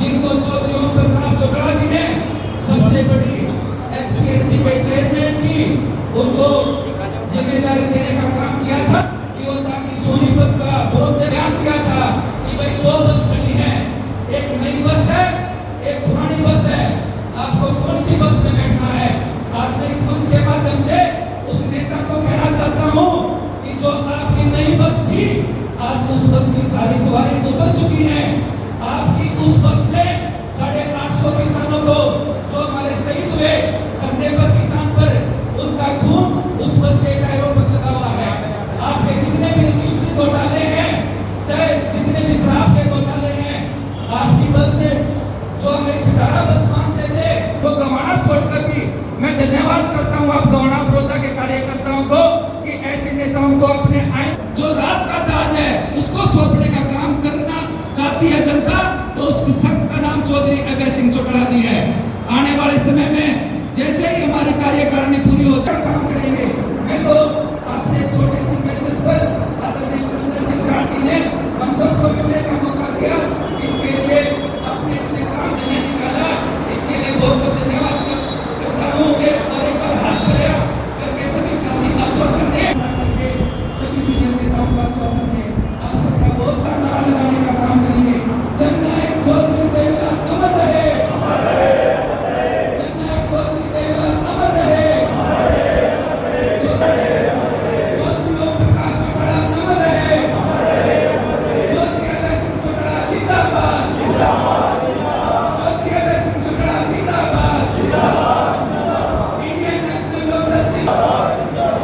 जिनको चौधरी ओम प्रकाश चोपड़ा जी ने सबसे बड़ी एचपीएससी के चेयरमैन की उनको जिम्मेदारी देने का काम किया था कि वो ताकि सोनीपत का बहुत बयान दिया था कि भाई दो बस खड़ी है, एक नई बस है, एक पुरानी बस है, आपको कौन सी बस में बैठना है। आज मैं इस मंच के माध्यम से उस नेता को कहना चाहता हूँ कि जो आपकी नई बस थी, आज उस बस की सारी सवारी उतर चुकी है। आपकी उस बस में 850 किसानों को जो हमारे शहीद हुए करने पर किसान पर उनका खून उस बस के टायरों पर लगा हुआ है। आपके जितने भी रजिस्ट्री घोटाले हैं, चाहे जितने भी शराब के घोटाले हैं, आपकी बस से जो हमें खटारा बस मांगते थे वो गवाना छोड़कर भी मैं धन्यवाद करता हूँ आप गवाना बड़ौदा के कार्यकर्ताओं को कि ऐसे नेताओं को अपने आइन जो रात का ताज है उसको सौंपने का काम करना चाहती है जनता, तो उस शख्स का नाम चौधरी अभय सिंह चोपड़ा जी है। आने वाले समय में जैसे ही हमारी कार्यकारिणी पूरी हो जाए काम करेंगे। मैं तो अपने छोटे से मैसेज पर आदरणीय सुरेंद्र सिंह सारथी ने हम सबको मिलने का मौका दिया, इसके लिए अपने अपने काम से निकाला, इसके लिए बहुत बहुत धन्यवाद करता हूँ। और एक बार हाथ खड़ा करके सभी साथी आश्वासन दें, सभी सीनियर नेताओं का आश्वासन दें, आप सबका बहुत नारा लगाने का काम करेंगे। जननायक चौधरी देवला अमर रहे, जननायक चौधरी देवला अमर रहे, चौधरी ओम प्रकाश चोपड़ा अमर रहे, चौधरी अभय सिंह चोपड़ा जिंदाबाद, चौधरी अभय सिंह चोपड़ा जिंदाबाद, इंडियन नेशनल कांग्रेस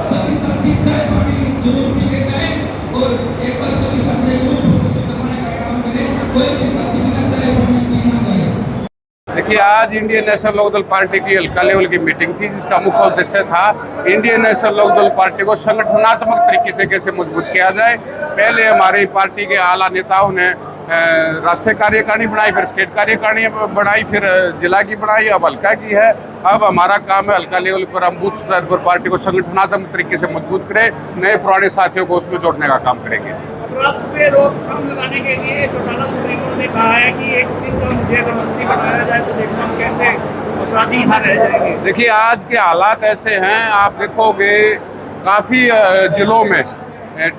सभी साथी चाय पानी जरूर पी के जाएं और एक बार सभी साथी जरूर जमाने का काम करें। कोई भी साथी बिना चाय पानी पी ना जाए। देखिए, आज इंडियन नेशनल लोकदल पार्टी की हल्का लेवल की मीटिंग थी, जिसका मुख्य उद्देश्य था इंडियन नेशनल लोकदल पार्टी को संगठनात्मक तरीके से कैसे मजबूत किया जाए। पहले हमारी पार्टी के आला नेताओं ने राष्ट्रीय कार्यकारिणी बनाई, फिर स्टेट कार्यकारिणी बनाई, फिर जिला की बनाई, अब हल्का की है। अब हमारा काम है हल्का लेवल पर हम बूथ स्तर पर पार्टी को संगठनात्मक तरीके से मजबूत करें, नए पुराने साथियों को उसमें जोड़ने का काम करेंगे। अपराध पे रोकथाम लगाने के लिए चौटाला सुप्रीमो ने कहा है कि एक दिन का मुझे अगर मंत्री बनाया जाए तो देखना हम कैसे अपराधी यहाँ रह जाएंगे। देखिए, आज के हालात ऐसे हैं, आप देखोगे काफ़ी जिलों में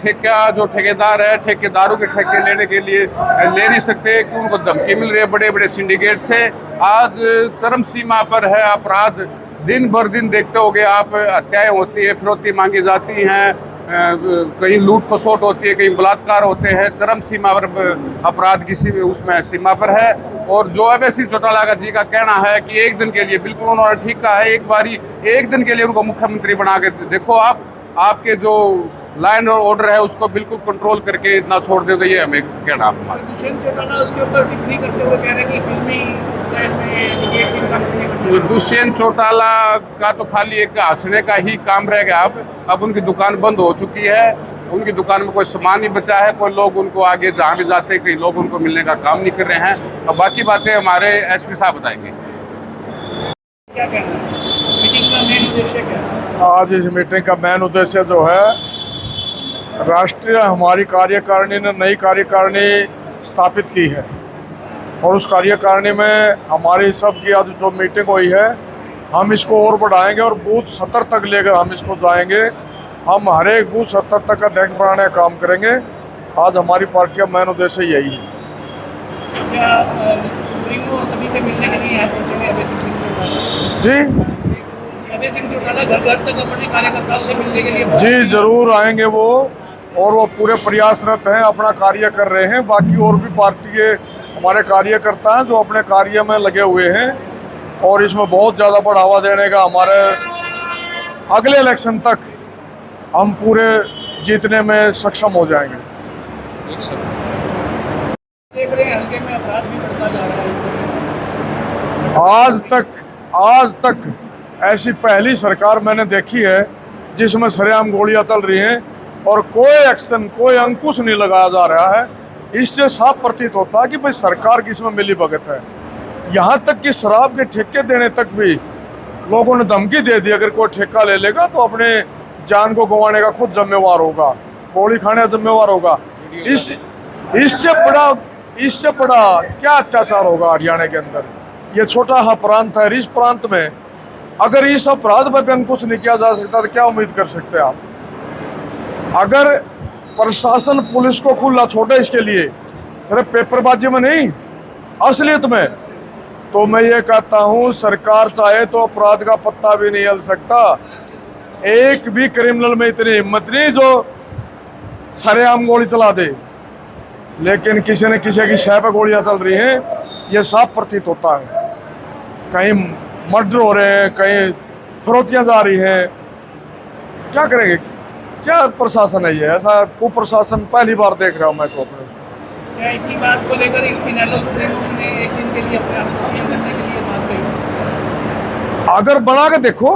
ठेका जो ठेकेदार है, ठेकेदारों के ठेके लेने के लिए ले नहीं सकते कि उनको धमकी मिल रही है बड़े बड़े सिंडिकेट से। आज चरम सीमा पर है अपराध, दिन भर दिन देखते होगे आप, हत्याएं होती है, फिरौती मांगी जाती हैं, कहीं लूट खसोट होती है, कहीं बलात्कार होते हैं। चरम सीमा पर अपराध किसी उसमें सीमा पर है। और जो अभय सिंह चौटाला जी का कहना है कि एक दिन के लिए, बिल्कुल उन्होंने ठीक कहा है, एक बारी एक दिन के लिए उनको मुख्यमंत्री बना के देखो आप, आपके जो लाइन और ऑर्डर है उसको बिल्कुल कंट्रोल करके इतना छोड़ दे, तो ये हमें कहना हमारा। दुष्यंत चौटाला उसके ऊपर टिप्पणी करते हुए कह रहे हैं कि फिल्मी स्टाइल में एक दिन का दुष्यंत चौटाला का तो खाली एक हंसने का ही काम रह गया। अब उनकी दुकान बंद हो चुकी है, उनकी दुकान में कोई सामान नहीं बचा है, कोई लोग उनको आगे जहाँ भी जाते हैं कई लोग उनको मिलने का काम नहीं कर रहे हैं। और बाकी बातें हमारे एसपी साहब बताएंगे। क्या कहना है मीटिंग का मेन उद्देश्य क्या है? आज इस मीटिंग का मेन उद्देश्य जो है, राष्ट्रीय हमारी कार्यकारिणी ने नई कार्यकारिणी स्थापित की है और उस कार्यकारिणी में हमारी सबकी आज जो मीटिंग हुई है, हम इसको और बढ़ाएंगे और बूथ 70 तक लेकर हम इसको जाएंगे। हम हर एक बूथ 70 तक का डेस्क बढ़ाने का काम करेंगे। आज हमारी पार्टी का मेन उद्देश्य यही है। क्या सुप्रीमो सभी से मिलने के लिए यहाँ पहुँचेंगे अभय सिंह चौटाला? जी, अभय सिंह चौटाला घर घर तक अपने कार्यकर्ताओं से मिलने के लिए जी ज़रूर आएंगे वो, और वो पूरे प्रयासरत हैं, अपना कार्य कर रहे हैं। बाकी और भी पार्टी के हमारे कार्यकर्ता हैं जो अपने कार्य में लगे हुए हैं और इसमें बहुत ज़्यादा बढ़ावा देने का हमारे अगले इलेक्शन तक हम पूरे जीतने में सक्षम हो जाएंगे। देख रहे हैं हल्के में अपराध भी बढ़ता जा रहा है इस समय। आज तक ऐसी पहली सरकार मैंने देखी है जिसमें सरेआम गोलियां चल रही हैं और कोई एक्शन, कोई अंकुश नहीं लगाया जा रहा है। इससे साफ प्रतीत होता है कि भाई सरकार की इसमें मिली भगत है। यहाँ तक कि शराब के ठेके देने तक भी लोगों ने धमकी दे दी, अगर कोई ठेका ले लेगा तो अपने जान को गंवाने का खुद जिम्मेवार होगा, गोली खाने का जिम्मेवार होगा। इससे बड़ा क्या अत्याचार होगा हरियाणा के अंदर। ये छोटा सा प्रांत है, इस प्रांत में अगर इस अपराध पर भी अंकुश नहीं किया जा सकता तो क्या उम्मीद कर सकते हैं आप? अगर प्रशासन पुलिस को खुला छोड़े इसके लिए, सिर्फ पेपरबाजी में नहीं असलियत में, तो मैं ये कहता हूँ सरकार चाहे तो अपराध का पत्ता भी नहीं हिल सकता। एक भी क्रिमिनल में इतनी हिम्मत नहीं जो सरेआम गोली चला दे, लेकिन किसी न किसी की शह पर गोलियां चल रही हैं, ये साफ प्रतीत होता है। कहीं मर्डर हो रहे हैं, कहीं फरोतियाँ जा रही हैं। क्या करेंगे? क्या प्रशासन है ये? ऐसा कुप्रशासन पहली बार देख रहा हूँ मैं तो अपने। क्या इसी बात को लेकर इनेलो सुप्रीमो ने एक दिन के लिए अपने आप को सीएम करने के लिए बात कही? अगर बना के देखो,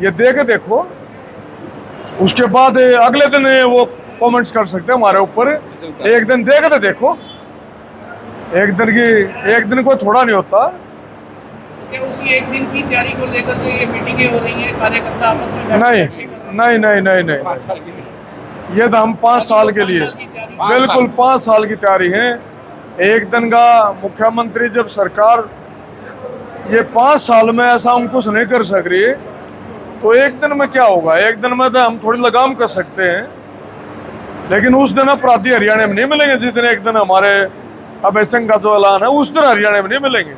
ये दे के देखो, उसके बाद अगले दिन वो कमेंट्स कर सकते हैं हमारे ऊपर। एक दिन दे के तो देखो, एक दिन कोई थोड़ा नहीं होता। क्या उसी एक दिन की तैयारी को लेकर जो ये मीटिंगें हो रही हैं, कार्यकर्ता आपस में नहीं, ये तो हम 5 साल के लिए, बिल्कुल 5 साल की तैयारी है। एक दिन का मुख्यमंत्री जब सरकार ये 5 साल में ऐसा अंकुश नहीं कर सक रही, तो एक दिन में क्या होगा? एक दिन में तो हम थोड़ी लगाम कर सकते हैं, लेकिन उस दिन अपराधी हरियाणा में नहीं मिलेंगे। जिस दिन एक दिन हमारे अभय सिंह का जो ऐलान है, उस दिन हरियाणा में नहीं मिलेंगे।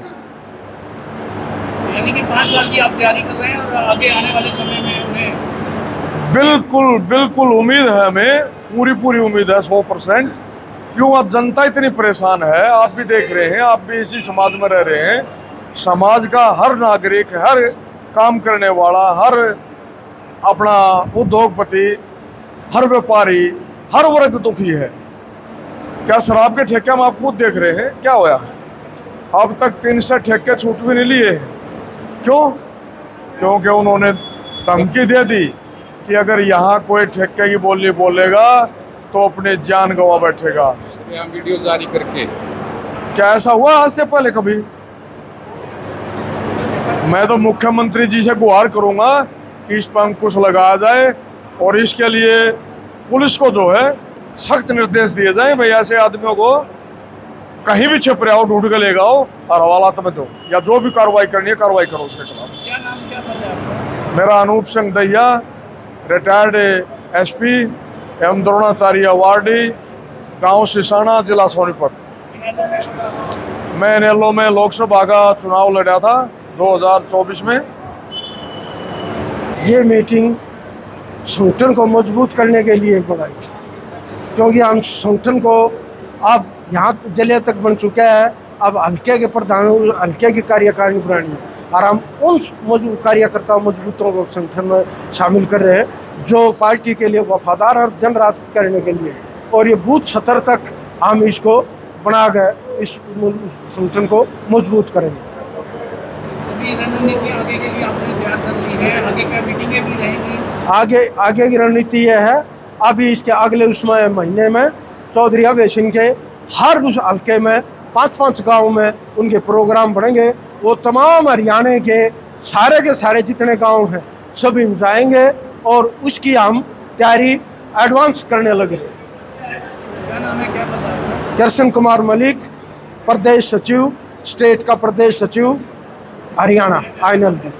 यानी कि 5 साल की आप तैयारी कर रहे हैं और आगे आने वाले समय में उन्हें बिल्कुल उम्मीद है, हमें पूरी उम्मीद है 100%। क्यों? अब जनता इतनी परेशान है, आप भी देख रहे हैं, आप भी इसी समाज में रह रहे हैं। समाज का हर नागरिक, हर काम करने वाला, हर अपना उद्योगपति, हर व्यापारी, हर वर्ग दुखी है। क्या शराब के ठेके में आप खुद देख रहे हैं क्या होया है? अब तक 300 ठेके छूट भी नहीं लिए हैं। क्यों? क्योंकि उन्होंने धमकी दे दी कि अगर यहाँ कोई ठेके की बोली बोलेगा तो अपने जान गंवा बैठेगा। वीडियो जारी करके क्या ऐसा हुआ आज से पहले कभी? मैं तो मुख्यमंत्री जी से गुहार करूंगा कि इस पर अंकुश लगाया जाए और इसके लिए पुलिस को जो है सख्त निर्देश दिए जाए। भाई ऐसे आदमियों को कहीं भी छिप रहे हो, ढूंढ के ले आओ और हवालात में दो, या जो भी कार्रवाई करनी है कार्रवाई करो उसके खिलाफ। क्या नाम, क्या पद है आपका? मेरा अनूप सिंह दहिया, रिटायर्ड एसपी एवं द्रोणाचार्य अवार्डी, गांव सिसाना, जिला सोनीपत। मैं इनेलो में लोकसभा का चुनाव लड़ा था 2024 में। ये मीटिंग संगठन को मजबूत करने के लिए बनाई, क्योंकि हम संगठन को अब यहाँ जिले तक बन चुका है, अब हल्के के प्रधान, हल्के की कार्यकारिणी बनानी है और हम उन कार्यकर्ताओं मजबूतों को संगठन में शामिल कर रहे हैं जो पार्टी के लिए वफादार और दिन रात करने के लिए, और ये बूथ स्तर तक हम इसको बना कर इस संगठन को मजबूत करेंगे। सभी रणनीति आगे के लिए आपने तैयार कर ली है, आगे क्या मीटिंगें भी रहेंगी? आगे की रणनीति यह है, अभी इसके अगले उसमें महीने में चौधरी अभय सिंह के हर उस हल्के में 5-5 गाँव में उनके प्रोग्राम बढ़ेंगे। वो तमाम हरियाणा के सारे जितने गांव हैं सभी में जाएंगे और उसकी हम तैयारी एडवांस करने लगे। क्या नाम है, क्या पता है? कृष्ण कुमार मलिक, प्रदेश सचिव, स्टेट का प्रदेश सचिव हरियाणा INLD।